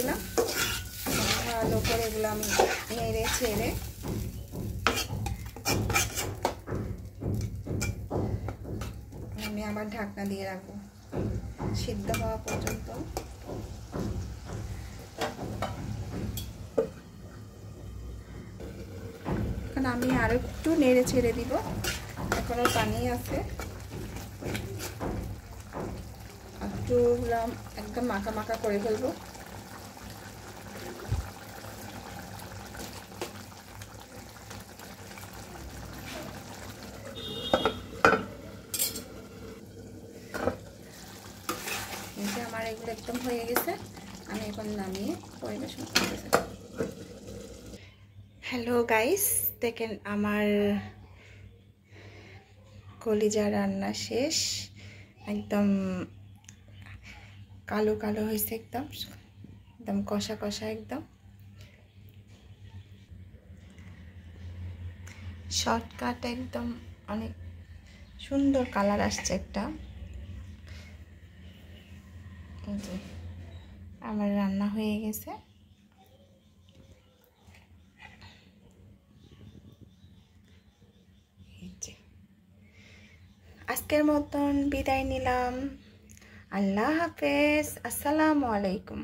দিলাম। ভালো করে এগুলো আমি নেড়ে ছেড়ে আমি আবার ঢাকনা দিয়ে রাখবো সিদ্ধ হওয়া পর্যন্ত। এখন আমি আরো একটু নেড়ে ছেড়ে দিব, এখনো পানি আছে। একটু একদম মাখা মাখা করে ফেলবো। আমার এগুলো একদম হয়ে গেছে, আমি এখন নামিয়ে পরিবেশন করতেছি। হ্যালো গাইস, দেখেন আমার কলিজা রান্না শেষ। একদম কালো কালো হয়েছে, একদম একদম কষা কষা, একদম শর্টকাট, একদম অনেক সুন্দর কালার আসছে একটা। আমার রান্না হয়ে গেছে। আজকের মতন বিদায় নিলাম। আল্লাহ হাফেজ, আসসালামু আলাইকুম।